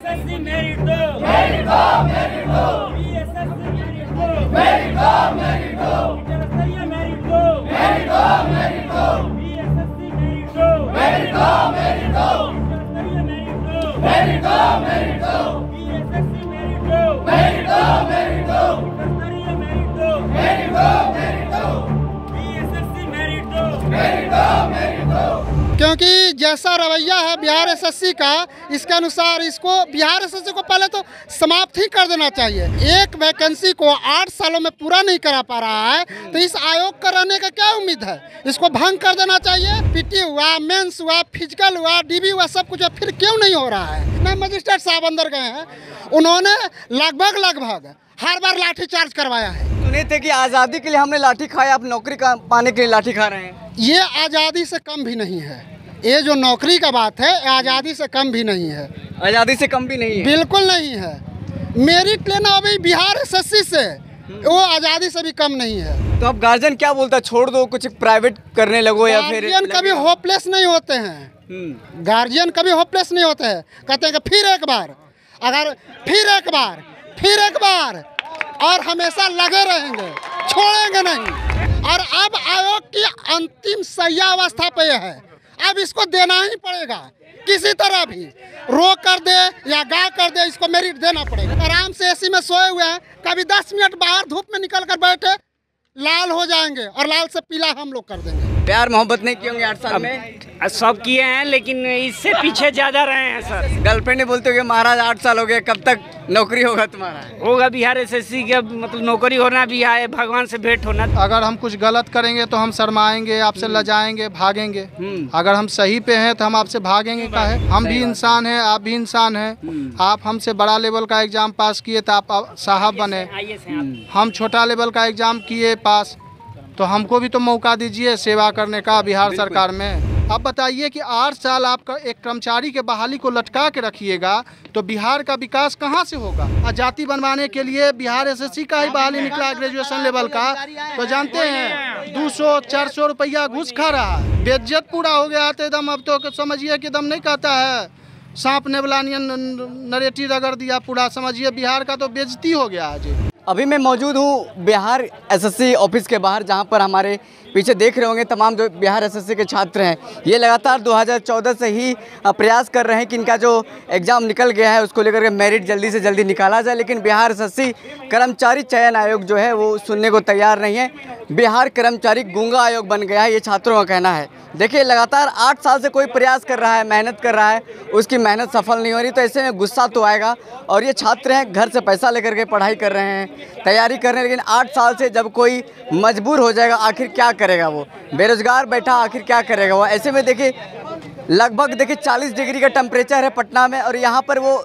SSC merit दो, merit दो, merit दो, बीएसएससी मेरिट दो, मेरिट दो, मेरिट दो, इंटरस्तरीय मेरिट दो, मेरिट दो, मेरिट दो, बीएसएससी मेरिट दो, मेरिट दो, मेरिट दो, इंटरस्तरीय मेरिट दो, मेरिट दो, मेरिट दो, बीएसएससी मेरिट दो, मेरिट दो, मेरिट दो, इंटरस्तरीय मेरिट दो, मेरिट दो, मेरिट दो, बीएसएससी मेरिट दो, मेरिट दो, मेरिट दो। क्योंकि जैसा रवैया है बिहार एसएससी का, इसके अनुसार इसको बिहार एसएससी को पहले तो समाप्त ही कर देना चाहिए। एक वैकेंसी को 8 सालों में पूरा नहीं करा पा रहा है तो इस आयोग का रहने का क्या उम्मीद है? इसको भंग कर देना चाहिए। पीटी हुआ, मेंस हुआ, फिजिकल हुआ, डीबी हुआ, सब कुछ फिर क्यों नहीं हो रहा है? ना मजिस्ट्रेट साहब अंदर गए हैं, उन्होंने लगभग हर बार लाठी चार्ज करवाया है। सुने थे कि आज़ादी के लिए हमने लाठी खाया, आप नौकरी का पाने के लिए लाठी खा रहे हैं। ये आज़ादी से कम भी नहीं है। ये जो नौकरी का बात है आज़ादी से कम भी नहीं है। आज़ादी से कम भी नहीं है, बिल्कुल नहीं है। मेरिट लेना अभी बिहार एसएससी से वो आज़ादी से भी कम नहीं है। तो अब गार्जियन क्या बोलता है, छोड़ दो कुछ प्राइवेट करने लगो या फिर? गार्जियन कभी होपलेस नहीं होते हैं। गार्जियन कभी होपलेस नहीं होते हैं। कहते हैं कि फिर एक बार, अगर फिर एक बार और हमेशा लगे रहेंगे, छोड़ेंगे नहीं। और अब आयोग की अंतिम सैया अवस्था पे है, अब इसको देना ही पड़ेगा। किसी तरह भी रोक कर दे या गा कर दे, इसको मेरिट देना पड़ेगा। आराम से एसी में सोए हुए हैं, कभी 10 मिनट बाहर धूप में निकल कर बैठे, लाल हो जाएंगे और लाल से पीला हम लोग कर देंगे। प्यार मोहब्बत नहीं किए होंगे 8 साल में? सब किए हैं लेकिन इससे पीछे ज्यादा रहे हैं सर। गर्लफ्रेंड ने बोलते हो महाराज 8 साल हो गए, कब तक नौकरी होगा तुम्हारा? होगा बिहार एसएससी का मतलब नौकरी होना भी है, भगवान से भेंट होना। अगर हम कुछ गलत करेंगे तो हम शर्माएंगे, आपसे लजाएंगे, भागेंगे। अगर हम सही पे हैं तो हम आपसे भागेंगे काहे? हम भी इंसान हैं, आप भी इंसान हैं। आप हमसे बड़ा लेवल का एग्जाम पास किए तो आप साहब बने, हम छोटा लेवल का एग्जाम किए पास, तो हमको भी तो मौका दीजिए सेवा करने का बिहार सरकार में। आप बताइए कि 8 साल आपका एक कर्मचारी के बहाली को लटका के रखिएगा तो बिहार का विकास कहाँ से होगा? जाति बनवाने के लिए बिहार एसएससी का ही बहाली निकला ग्रेजुएशन लेवल का, तो जानते हैं 200-400 रुपया घूस खा रहा है। बेइज्जत पूरा हो गया तो एकदम, अब तो समझिए कि एकदम नहीं कहता है सांप नेबलानियन नरेटी रगड़ दिया पूरा, समझिए बिहार का तो बेइज्जती हो गया आज। अभी मैं मौजूद हूँ बिहार एसएससी ऑफिस के बाहर, जहाँ पर हमारे पीछे देख रहे होंगे तमाम जो बिहार एसएससी के छात्र हैं, ये लगातार 2014 से ही प्रयास कर रहे हैं कि इनका जो एग्ज़ाम निकल गया है उसको लेकर के मेरिट जल्दी से जल्दी निकाला जाए। लेकिन बिहार एसएससी कर्मचारी चयन आयोग जो है वो सुनने को तैयार नहीं है। बिहार कर्मचारी गूंगा आयोग बन गया है, ये छात्रों का कहना है। देखिए लगातार 8 साल से कोई प्रयास कर रहा है, मेहनत कर रहा है, उसकी मेहनत सफल नहीं हो रही, तो ऐसे में गुस्सा तो आएगा। और ये छात्र हैं, घर से पैसा लेकर के पढ़ाई कर रहे हैं, तैयारी कर रहे हैं, लेकिन 8 साल से जब कोई मजबूर हो जाएगा आखिर क्या करेगा? वो बेरोजगार बैठा आखिर क्या करेगा वो? ऐसे में देखिए लगभग 40 डिग्री का टेम्परेचर है पटना में, और यहाँ पर वो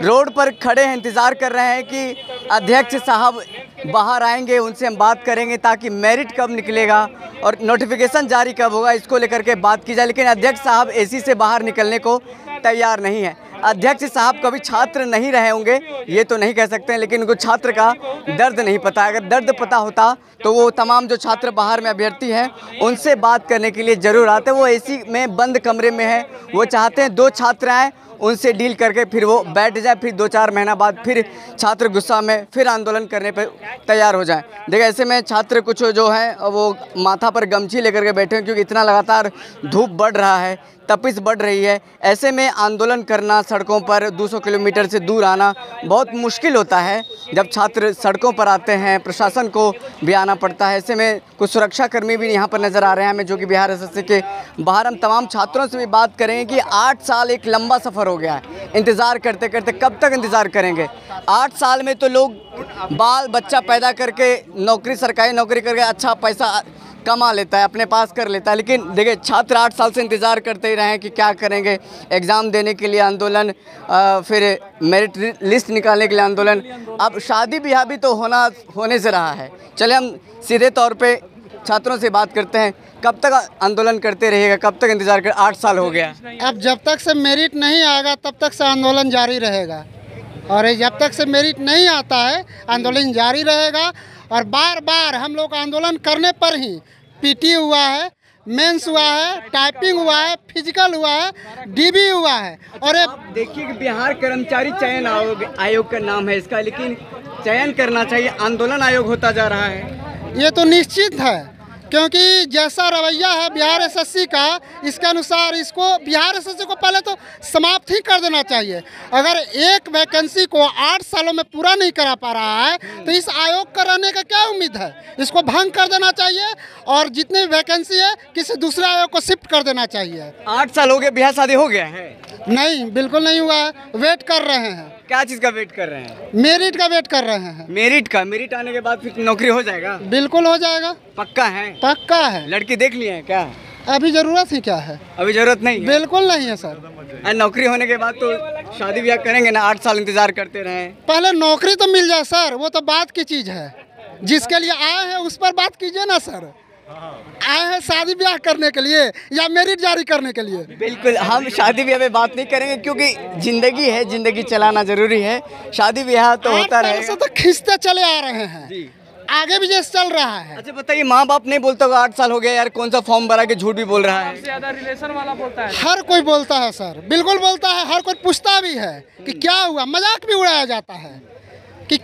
रोड पर खड़े हैं, इंतज़ार कर रहे हैं कि अध्यक्ष साहब बाहर आएंगे, उनसे हम बात करेंगे ताकि मेरिट कब निकलेगा और नोटिफिकेशन जारी कब होगा, इसको लेकर के बात की जाए। लेकिन अध्यक्ष साहब एसी से बाहर निकलने को तैयार नहीं है। अध्यक्ष साहब कभी छात्र नहीं रहे होंगे ये तो नहीं कह सकते हैं, लेकिन उनको छात्र का दर्द नहीं पता। अगर दर्द पता होता तो वो तमाम जो छात्र बाहर में अभ्यर्थी हैं उनसे बात करने के लिए ज़रूर आते। वो एसी में बंद कमरे में है, वो चाहते हैं 2 छात्र आएँ, उनसे डील करके फिर वो बैठ जाए, फिर 2-4 महीना बाद फिर छात्र गुस्सा में फिर आंदोलन करने पर तैयार हो जाएं। देखिए ऐसे में छात्र कुछ जो है वो माथा पर गमछी लेकर के बैठे हैं, क्योंकि इतना लगातार धूप बढ़ रहा है, तपिश बढ़ रही है। ऐसे में आंदोलन करना, सड़कों पर 200 किलोमीटर से दूर आना बहुत मुश्किल होता है। जब छात्र सड़कों पर आते हैं प्रशासन को भी आना पड़ता है। ऐसे में कुछ सुरक्षाकर्मी भी यहाँ पर नज़र आ रहे हैं हमें, जो कि बिहार एसएससी के बाहर। हम तमाम छात्रों से भी बात करेंगे कि 8 साल एक लंबा सफ़र हो गया है, इंतज़ार करते करते कब तक इंतज़ार करेंगे? 8 साल में तो लोग बाल बच्चा पैदा करके नौकरी, सरकारी नौकरी करके अच्छा पैसा कमा लेता है, अपने पास कर लेता है, लेकिन देखिए छात्र 8 साल से इंतज़ार करते ही रहे हैं कि क्या करेंगे। एग्ज़ाम देने के लिए आंदोलन, फिर मेरिट लिस्ट निकालने के लिए आंदोलन, अब शादी ब्याह भी तो होने से रहा है। चले हम सीधे तौर पे छात्रों से बात करते हैं, कब तक आंदोलन करते रहिएगा, कब तक इंतज़ार कर? 8 साल हो गया। अब जब तक से मेरिट नहीं आएगा तब तक से आंदोलन जारी रहेगा, और जब तक से मेरिट नहीं आता है आंदोलन जारी रहेगा। और बार बार हम लोग आंदोलन करने पर ही पीटी हुआ है, मेंस हुआ है, टाइपिंग हुआ है, फिजिकल हुआ है, डीबी हुआ है। और आप देखिए कि बिहार कर्मचारी चयन आयोग का नाम है इसका, लेकिन चयन करना चाहिए, आंदोलन आयोग होता जा रहा है। ये तो निश्चित है, क्योंकि जैसा रवैया है बिहार एसएससी का, इसके अनुसार इसको बिहार एसएससी को पहले तो समाप्त ही कर देना चाहिए। अगर एक वैकेंसी को 8 सालों में पूरा नहीं करा पा रहा है तो इस आयोग का रहने का क्या उम्मीद है? इसको भंग कर देना चाहिए और जितनी वैकेंसी है किसी दूसरे आयोग को शिफ्ट कर देना चाहिए। 8 साल हो गए, बिहार शादी हो गया है? नहीं, बिल्कुल नहीं हुआ है, वेट कर रहे हैं। क्या चीज़ का वेट कर रहे हैं? मेरिट का वेट कर रहे हैं। मेरिट का? मेरिट आने के बाद फिर नौकरी हो जाएगा? बिल्कुल हो जाएगा। पक्का है? पक्का है। लड़की देख लिए हैं क्या? अभी जरूरत ही क्या है? अभी जरूरत नहीं है? बिल्कुल नहीं है सर। और नौकरी होने के बाद तो शादी ब्याह करेंगे ना? 8 साल इंतजार करते रहे। पहले नौकरी तो मिल जाए सर, वो तो बात की चीज है। जिसके लिए आए हैं उस पर बात कीजिए ना सर। आए हैं शादी ब्याह करने के लिए या मेरिट जारी करने के लिए? बिल्कुल, हम शादी ब्याह में बात नहीं करेंगे क्योंकि जिंदगी है, जिंदगी चलाना जरूरी है। शादी ब्याह तो होता रहेगा। तो खींचते चले आ रहे हैं, आगे भी जैसे चल रहा है। अच्छा बताइए, माँ बाप नहीं बोलता होगा 8 साल हो गया यार, कौन सा फॉर्म भरा के झूठ भी बोल रहा है? ज्यादा रिलेशन वाला बोलता है। हर कोई बोलता है सर, बिल्कुल बोलता है। हर कोई पूछता भी है कि क्या हुआ, मजाक भी उड़ाया जाता है कि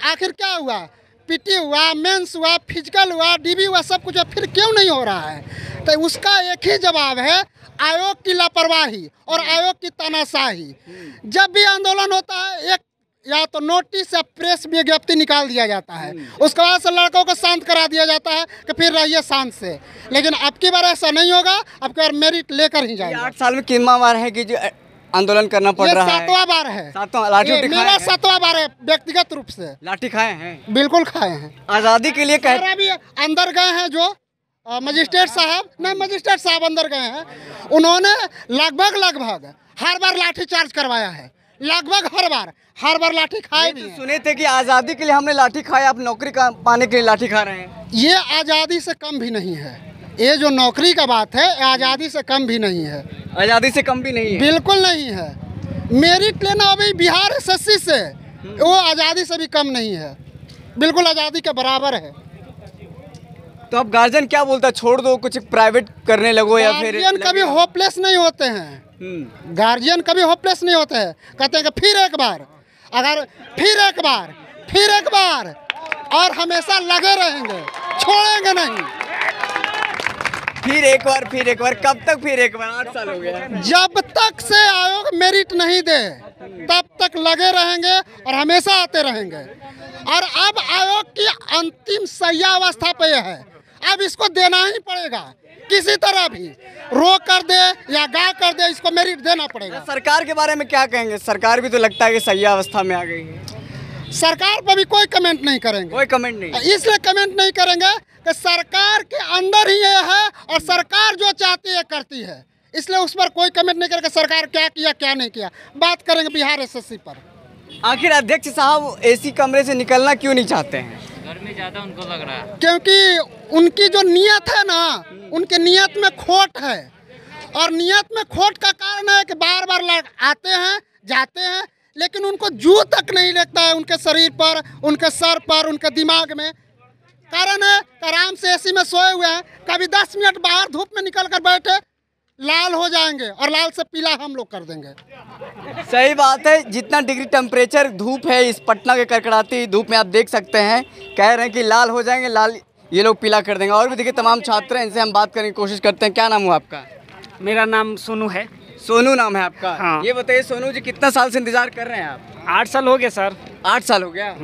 आखिर क्या हुआ, पीटी हुआ, मेंस हुआ, फिजिकल हुआ, डीबी हुआ, सब कुछ, फिर क्यों नहीं हो रहा है? तो उसका एक ही जवाब है, आयोग की लापरवाही और आयोग की तानाशाही। जब भी आंदोलन होता है, एक या तो नोटिस या प्रेस विज्ञप्ति निकाल दिया जाता है, उसके बाद से लड़कों को शांत करा दिया जाता है कि फिर रहिए शांत से। लेकिन अब की बार ऐसा नहीं होगा, अब की बार मेरिट लेकर ही जाएंगे। 8 साल में कितना बार है कि जो आंदोलन करना पड़ रहा है? 7वां बार है। 7वां? लाठी मेरा 7वां बार है व्यक्तिगत रूप से। लाठी खाए हैं? बिल्कुल खाए हैं। आज़ादी के लिए कह भी अंदर गए हैं जो मजिस्ट्रेट साहब, नहीं मजिस्ट्रेट साहब अंदर गए हैं, उन्होंने लगभग हर बार लाठी चार्ज करवाया है। लगभग हर बार लाठी खाए भी हैं। सुने थे कि आज़ादी के लिए हमने लाठी खाया, आप नौकरी का पाने के लिए लाठी खा रहे हैं। ये आज़ादी से कम भी नहीं है। ये जो नौकरी का बात है, आज़ादी से कम भी नहीं है। आज़ादी से कम भी नहीं है? बिल्कुल नहीं है। मेरिट लेना अभी बिहार एसएससी से, वो आज़ादी से भी कम नहीं है, बिल्कुल आज़ादी के बराबर है। तो अब गार्जियन क्या बोलता है, छोड़ दो, कुछ प्राइवेट करने लगो या फिर? गार्जियन कभी होपलेस नहीं होते हैं। गार्जियन कभी होपलेस नहीं होते हैं। कहते हैं कि फिर एक बार, अगर फिर एक बार और हमेशा लगे रहेंगे, छोड़ेंगे नहीं। फिर एक बार, कब तक फिर एक बार? 8 साल हो गया। जब तक से आयोग मेरिट नहीं दे तब तक लगे रहेंगे और हमेशा आते रहेंगे। और अब आयोग की अंतिम सह्यावस्था पे है, अब इसको देना ही पड़ेगा, किसी तरह भी रो कर दे या गा कर दे, इसको मेरिट देना पड़ेगा। सरकार के बारे में क्या कहेंगे? सरकार भी तो लगता है कि सह्यावस्था में आ गई है। सरकार पर भी कोई कमेंट नहीं करेंगे। कोई कमेंट नहीं? इसलिए कमेंट नहीं करेंगे कि सरकार के अंदर ही ये है और सरकार जो चाहती है करती है, इसलिए उस पर कोई कमेंट नहीं करेंगे। सरकार क्या किया क्या नहीं किया, बात करेंगे बिहार एसएससी पर। आखिर अध्यक्ष साहब एसी कमरे से निकलना क्यों नहीं चाहते हैं? गर्मी ज्यादा उनको लग रहा है। क्योंकि उनकी जो नियत है ना, उनके नियत में खोट है। और नियत में खोट का कारण है कि बार बार आते हैं जाते हैं, लेकिन उनको जू तक नहीं लगता है उनके शरीर पर, उनके सर पर, उनके दिमाग में। कारण है आराम से एसी में सोए हुए हैं, कभी 10 मिनट बाहर धूप में निकल कर बैठे, लाल हो जाएंगे और लाल से पीला हम लोग कर देंगे। सही बात है। जितना डिग्री टेम्परेचर धूप है इस पटना के कड़कड़ाती धूप में, आप देख सकते हैं, कह रहे हैं कि लाल हो जाएंगे, लाल ये लोग पीला कर देंगे। और भी देखिए तमाम छात्र हैं, इनसे हम बात करने की कोशिश करते हैं। क्या नाम हुआ आपका? मेरा नाम सोनू है। सोनू नाम है आपका? हाँ। ये बताइए सोनू जी, कितना साल से इंतजार कर रहे हैं आप? 8 साल हो गए सर। 8 साल हो गया?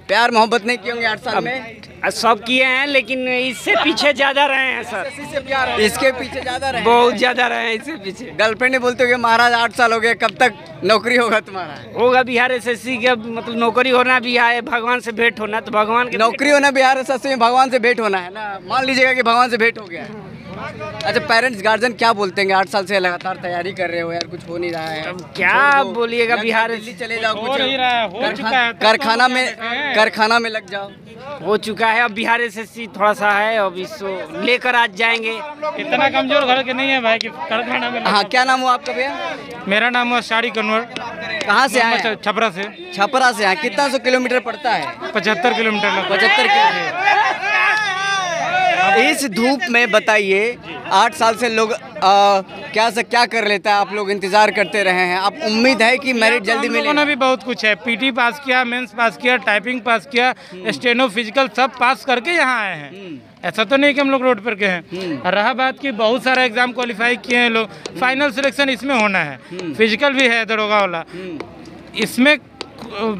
प्यार मोहब्बत नहीं किए होंगे 8 साल में? सब किए हैं, लेकिन इससे पीछे ज्यादा रहे हैं सर। इससे प्यार है? इसके पीछे ज्यादा रहे? बहुत ज्यादा रहे हैं इससे पीछे। गर्लफ्रेंड ने बोलते हो महाराज 8 साल हो गए, कब तक नौकरी होगा तुम्हारा? होगा, बिहार एसएससी का मतलब नौकरी होना भी है, भगवान से भेंट होना, तो भगवान के नौकरी होना बिहार एसएससी में भगवान से भेंट होना है ना। मान लीजिएगा कि भगवान से भेंट हो गया है। अच्छा, पेरेंट्स गार्जियन क्या बोलते हैं? 8 साल से लगातार तैयारी कर रहे हो यार, कुछ हो नहीं रहा है। क्या बोलिएगा, बिहार दिल्ली चले जाओ, कुछ हो चुका है, कारखाना में लग जाओ। हो चुका है। अब बिहार एसएससी थोड़ा सा है, अब इसको लेकर आज जाएंगे। इतना कमजोर घर के नहीं है भाई कि कारखाना में। हाँ, क्या नाम हुआ आपका भैया? मेरा नाम हुआ शाड़ी कन्वर। कहाँ से आए? छपरा से। छपरा से आए। कितना 100 किलोमीटर पड़ता है? 75 किलोमीटर। 75 किलोमीटर। इस धूप में बताइए, 8 साल से लोग क्या कर लेता है, आप लोग इंतजार करते रहे हैं, आप उम्मीद है कि मेरिट जल्दी मिले? लोगों ने भी बहुत कुछ है, पीटी पास किया, मेंस पास किया, टाइपिंग पास किया, स्टेनो फिजिकल सब पास करके यहाँ आए हैं। ऐसा तो नहीं कि हम लोग रोड पर के हैं। रहा बात कि बहुत सारा एग्जाम क्वालिफाई किए हैं लोग, फाइनल सिलेक्शन इसमें होना है, फिजिकल भी है दरोगा वाला, इसमें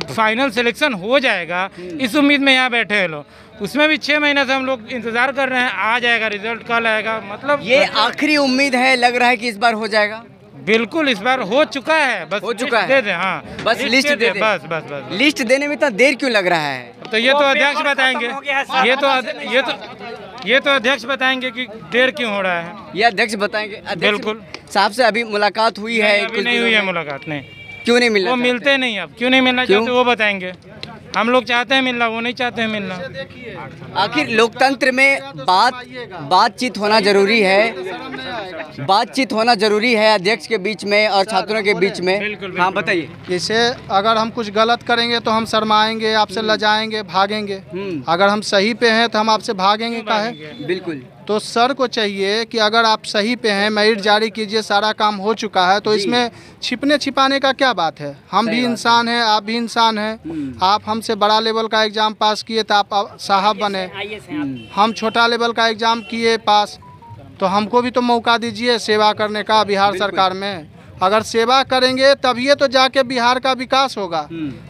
फाइनल सिलेक्शन हो जाएगा इस उम्मीद में यहाँ बैठे हैं लोग। उसमें भी 6 महीने से हम लोग इंतजार कर रहे हैं, आ जाएगा रिजल्ट, कल आएगा। मतलब ये आखिरी उम्मीद है, लग रहा है कि इस बार हो जाएगा? बिल्कुल इस बार हो चुका है, बस हो चुका है, दे दे, हाँ बस लिस्ट दे दे, बस लिस्ट देने में इतना देर क्यों लग रहा है? तो ये तो अध्यक्ष बताएंगे, ये तो अध्यक्ष बताएंगे कि देर क्यों हो रहा है। ये अध्यक्ष बताएंगे। बिल्कुल साहब से अभी मुलाकात हुई है? अभी नहीं हुई है मुलाकात, नहीं। क्यों नहीं मिलना? वो मिलते नहीं, अब क्यों नहीं मिलना चाहते वो बताएंगे। हम लोग चाहते हैं मिलना, वो नहीं चाहते हैं मिलना। आखिर लोकतंत्र में बातचीत होना जरूरी है, बातचीत होना जरूरी है अध्यक्ष के बीच में और छात्रों के बीच में। हाँ बताइए। जैसे अगर हम कुछ गलत करेंगे तो हम शर्माएंगे, आपसे लजाएंगे, भागेंगे। अगर हम सही पे हैं तो हम आपसे भागेंगे काहे? बिल्कुल। तो सर को चाहिए कि अगर आप सही पे हैं, मेरिट जारी कीजिए, सारा काम हो चुका है, तो इसमें छिपने छिपाने का क्या बात है? हम भी इंसान हैं, आप भी इंसान हैं। आप हमसे बड़ा लेवल का एग्ज़ाम पास किए तो आप साहब बने, हम छोटा लेवल का एग्ज़ाम किए पास, तो हमको भी तो मौका दीजिए सेवा करने का बिहार सरकार में। अगर सेवा करेंगे तभी तो जाके बिहार का विकास होगा,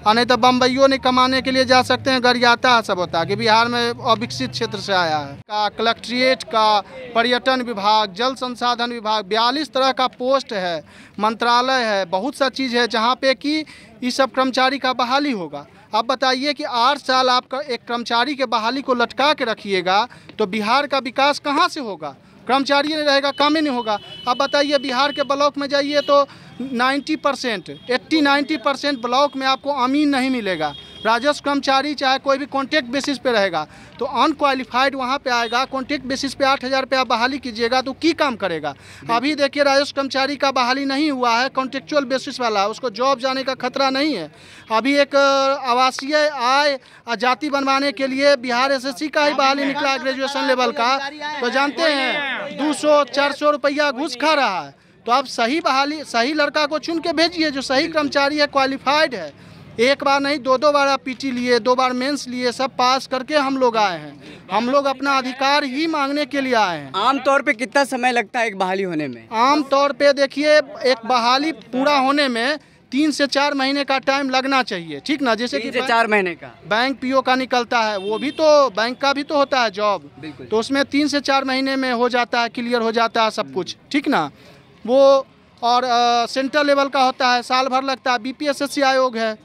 और नहीं तो बम्बईयों ने कमाने के लिए जा सकते हैं। गरियाता है सब होता है कि बिहार में अविकसित क्षेत्र से आया है। का कलेक्ट्रेट का, पर्यटन विभाग, जल संसाधन विभाग, 42 तरह का पोस्ट है, मंत्रालय है, बहुत सा चीज़ है जहाँ पे कि इस सब कर्मचारी का बहाली होगा। आप बताइए कि 8 साल आपका एक कर्मचारी के बहाली को लटका के रखिएगा तो बिहार का विकास कहाँ से होगा? कर्मचारी नहीं रहेगा, काम ही नहीं होगा। अब बताइए बिहार के ब्लॉक में जाइए तो 90%, 80-90% ब्लॉक में आपको अमीन नहीं मिलेगा। राजस्व कर्मचारी चाहे कोई भी कॉन्ट्रैक्ट बेसिस पे रहेगा तो अनक्वालिफाइड वहाँ पे आएगा। कॉन्ट्रैक्ट बेसिस पे 8,000 रुपया बहाली कीजिएगा तो की काम करेगा? अभी देखिए राजस्व कर्मचारी का बहाली नहीं हुआ है, कॉन्ट्रेक्चुअल बेसिस वाला, उसको जॉब जाने का खतरा नहीं है। अभी एक आवासीय आय जाति बनवाने के लिए बिहार SSC का ही बहाली निकला ग्रेजुएशन लेवल का, तो जानते हैं 200-400 रुपया घूस खा रहा है। तो आप सही बहाली, सही लड़का को चुन के भेजिए जो सही कर्मचारी है, क्वालिफाइड है। एक बार नहीं, 2 बार आप पीटी लिए, 2 बार मेंस लिए, सब पास करके हम लोग आए हैं। हम लोग अपना अधिकार ही मांगने के लिए आए हैं। आमतौर पे कितना समय लगता है एक बहाली होने में? आमतौर पे देखिए एक बहाली पूरा होने में 3 से 4 महीने का टाइम लगना चाहिए, ठीक ना? जैसे कि 3 से 4 महीने का बैंक PO का निकलता है, वो भी तो बैंक का भी तो होता है जॉब, तो उसमें 3 से 4 महीने में हो जाता है, क्लियर हो जाता है सब कुछ, ठीक ना? वो और सेंट्रल लेवल का होता है, साल भर लगता है। BPSSC आयोग है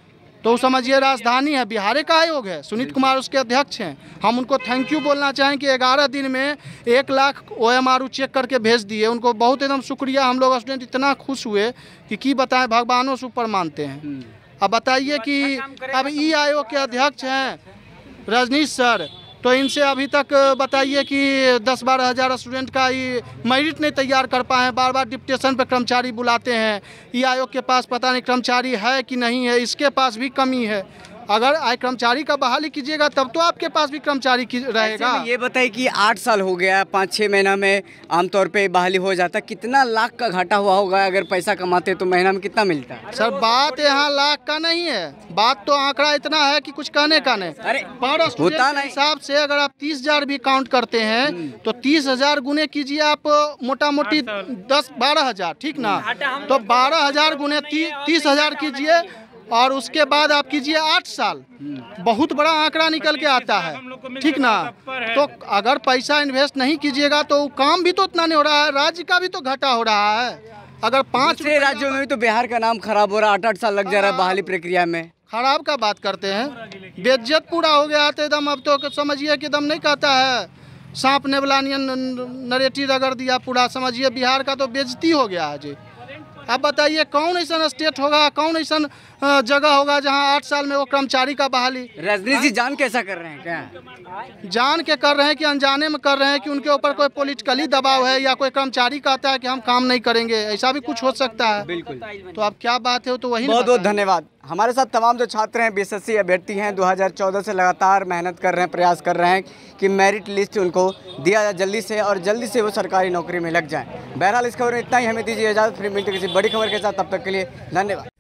तो समझिए राजधानी है, बिहार का आयोग है, सुनीत कुमार उसके अध्यक्ष हैं। हम उनको थैंक यू बोलना चाहें कि 11 दिन में 1 लाख OMRU चेक करके भेज दिए। उनको बहुत एकदम शुक्रिया। हम लोग स्टूडेंट इतना खुश हुए कि बताएं, भगवानों से ऊपर मानते हैं। अब बताइए कि अब ई आयोग के अध्यक्ष हैं रजनीश सर, तो इनसे अभी तक बताइए कि 10-12 हज़ार स्टूडेंट का ये मेरिट नहीं तैयार कर पाए हैं। बार बार डिप्टेशन पर कर्मचारी बुलाते हैं। ई आयोग के पास पता नहीं कर्मचारी है कि नहीं है, इसके पास भी कमी है। अगर आय कर्मचारी का बहाली कीजिएगा तब तो आपके पास भी कर्मचारी रहेगा। ये बताइए कि 8 साल हो गया, 5-6 महीना में आमतौर पे बहाली हो जाता, कितना लाख का घाटा हुआ होगा? अगर पैसा कमाते तो महीना में कितना मिलता है? सर बात यहाँ लाख का नहीं है, बात तो आंकड़ा इतना है कि कुछ कहने का नहीं। अरे पर होता नहीं हिसाब से अगर आप 30,000 भी काउंट करते हैं तो 30,000 गुने कीजिए आप, मोटा मोटी 10-12 हज़ार, ठीक ना? तो 12,000 गुने 30,000 कीजिए और उसके बाद आप कीजिए 8 साल, बहुत बड़ा आंकड़ा निकल के आता है, ठीक ना? तो अगर पैसा इन्वेस्ट नहीं कीजिएगा तो काम भी तो उतना नहीं हो रहा है, राज्य का भी तो घाटा हो रहा है। अगर 5 राज्यों में भी तो बिहार का नाम खराब हो रहा है, 8-8 साल लग जा रहा है बहाली प्रक्रिया में। खराब का बात करते हैं, बेइज्जत पूरा हो गया तो एकदम, अब तो समझिए कि एकदम नहीं कहता है सांप नेबलानियन नरेटिव रगड़ दिया पूरा, समझिए बिहार का तो बेइज्जती हो गया है जी। अब बताइए कौन ऐसा स्टेट होगा, कौन ऐसा जगह होगा जहां 8 साल में वो कर्मचारी का बहाली? रजनीश जी जान कैसा कर रहे हैं? क्या जान के कर रहे हैं कि अनजाने में कर रहे हैं कि उनके ऊपर कोई पॉलिटिकली दबाव है या कोई कर्मचारी कहता है कि हम काम नहीं करेंगे? ऐसा भी कुछ हो सकता है। बिल्कुल। तो अब क्या बात है, तो वही। बहुत बहुत धन्यवाद। हमारे साथ तमाम जो छात्र हैं, बीएसएससी अभ्यर्थी हैं, 2014 से लगातार मेहनत कर रहे हैं, प्रयास कर रहे हैं कि मेरिट लिस्ट उनको दिया जाए जल्दी से और जल्दी से वो सरकारी नौकरी में लग जाएं। बहरहाल इस खबर में इतना ही, हमें दीजिए इजाज़त, फिर मिलते किसी बड़ी खबर के साथ, तब तक के लिए धन्यवाद।